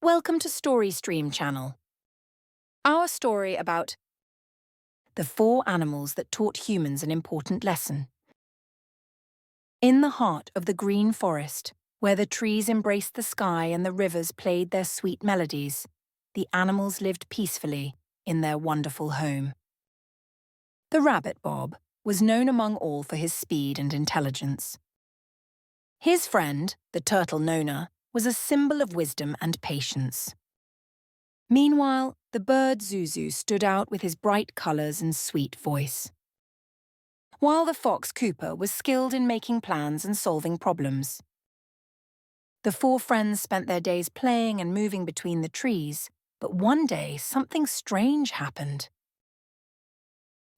Welcome to Story Stream channel. Our story about the 4 animals that taught humans an important lesson. In the heart of the green forest, where the trees embraced the sky and the rivers played their sweet melodies, the animals lived peacefully in their wonderful home. The rabbit Bob was known among all for his speed and intelligence. His friend, the turtle Nona, was a symbol of wisdom and patience. Meanwhile, the bird Zuzu stood out with his bright colours and sweet voice. While the fox Cooper was skilled in making plans and solving problems. The 4 friends spent their days playing and moving between the trees, but one day something strange happened.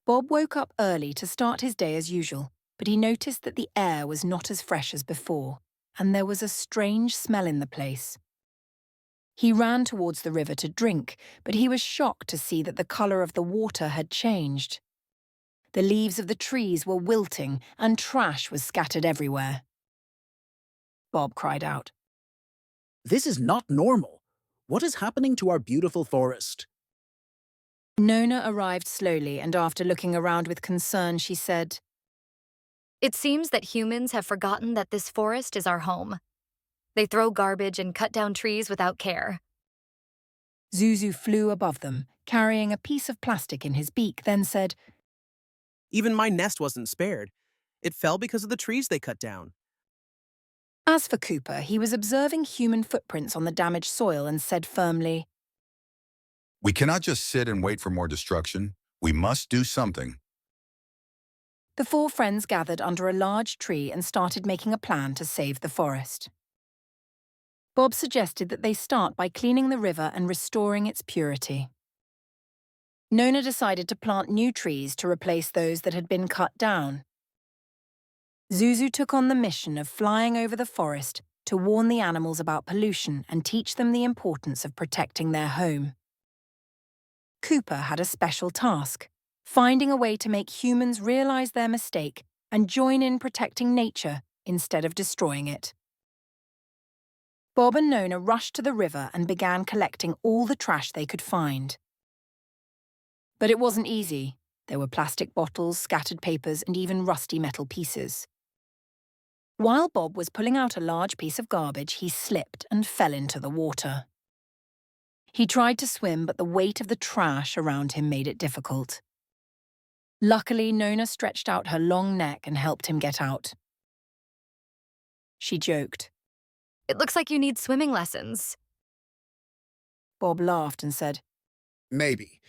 Bob woke up early to start his day as usual, but he noticed that the air was not as fresh as before, and there was a strange smell in the place. He ran towards the river to drink, but he was shocked to see that the colour of the water had changed. The leaves of the trees were wilting and trash was scattered everywhere. Bob cried out. This is not normal. What is happening to our beautiful forest? Nona arrived slowly, and after looking around with concern, she said, It seems that humans have forgotten that this forest is our home. They throw garbage and cut down trees without care. Zuzu flew above them, carrying a piece of plastic in his beak, then said, Even my nest wasn't spared. It fell because of the trees they cut down. As for Cooper, he was observing human footprints on the damaged soil and said firmly, We cannot just sit and wait for more destruction. We must do something. The 4 friends gathered under a large tree and started making a plan to save the forest. Bob suggested that they start by cleaning the river and restoring its purity. Nona decided to plant new trees to replace those that had been cut down. Zuzu took on the mission of flying over the forest to warn the animals about pollution and teach them the importance of protecting their home. Cooper had a special task, finding a way to make humans realize their mistake and join in protecting nature instead of destroying it. Bob and Nona rushed to the river and began collecting all the trash they could find. But it wasn't easy. There were plastic bottles, scattered papers, and even rusty metal pieces. While Bob was pulling out a large piece of garbage, he slipped and fell into the water. He tried to swim, but the weight of the trash around him made it difficult. Luckily, Nona stretched out her long neck and helped him get out. She joked. It looks like you need swimming lessons. Bob laughed and said, Maybe.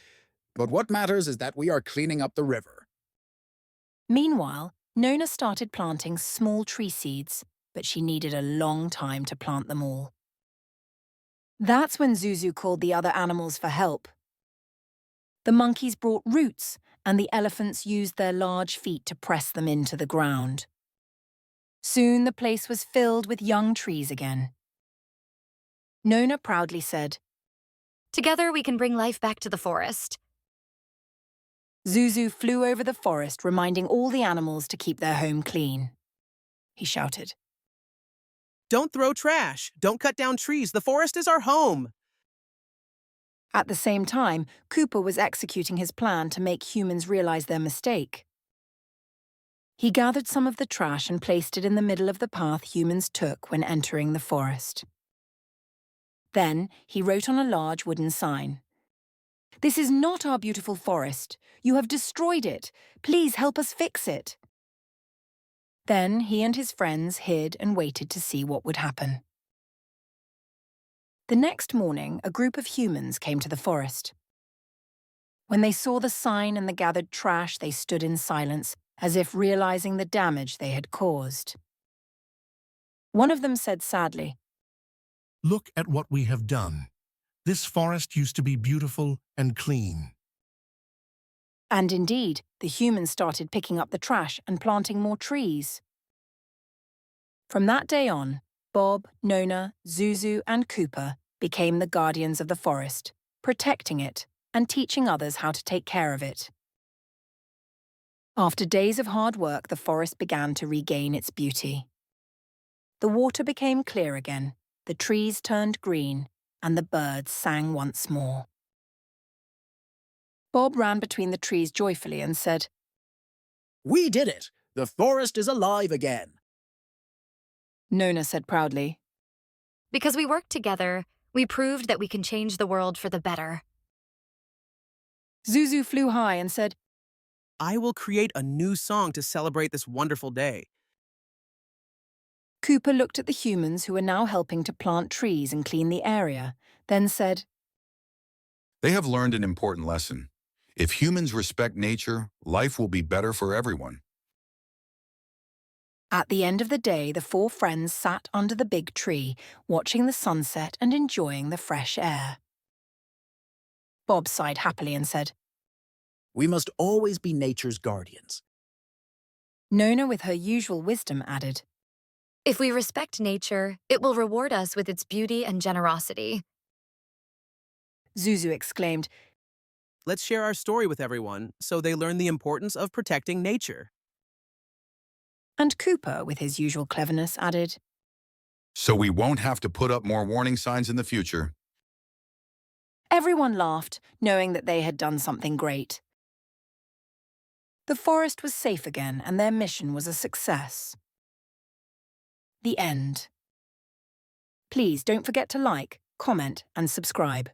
But what matters is that we are cleaning up the river. Meanwhile, Nona started planting small tree seeds, but she needed a long time to plant them all. That's when Zuzu called the other animals for help. The monkeys brought roots, and the elephants used their large feet to press them into the ground. Soon the place was filled with young trees again. Nona proudly said, Together we can bring life back to the forest. Zuzu flew over the forest, reminding all the animals to keep their home clean. He shouted, Don't throw trash. Don't cut down trees. The forest is our home. At the same time, Cooper was executing his plan to make humans realize their mistake. He gathered some of the trash and placed it in the middle of the path humans took when entering the forest. Then he wrote on a large wooden sign, This is not our beautiful forest. You have destroyed it. Please help us fix it. Then he and his friends hid and waited to see what would happen. The next morning, a group of humans came to the forest. When they saw the sign and the gathered trash, they stood in silence, as if realizing the damage they had caused. One of them said sadly, Look at what we have done. This forest used to be beautiful and clean. And indeed, the humans started picking up the trash and planting more trees. From that day on, Bob, Nona, Zuzu, and Cooper became the guardians of the forest, protecting it and teaching others how to take care of it. After days of hard work, the forest began to regain its beauty. The water became clear again, the trees turned green, and the birds sang once more. Bob ran between the trees joyfully and said, We did it! The forest is alive again! Nona said proudly. Because we worked together, we proved that we can change the world for the better. Zuzu flew high and said, I will create a new song to celebrate this wonderful day. Cooper looked at the humans who were now helping to plant trees and clean the area, then said, They have learned an important lesson. If humans respect nature, life will be better for everyone. At the end of the day, the four friends sat under the big tree, watching the sunset and enjoying the fresh air. Bob sighed happily and said, We must always be nature's guardians. Nona, with her usual wisdom, added, If we respect nature, it will reward us with its beauty and generosity. Zuzu exclaimed, Let's share our story with everyone so they learn the importance of protecting nature. and Cooper, with his usual cleverness, added, So we won't have to put up more warning signs in the future. Everyone laughed, knowing that they had done something great. The forest was safe again, and their mission was a success. The end. Please don't forget to like, comment, and subscribe.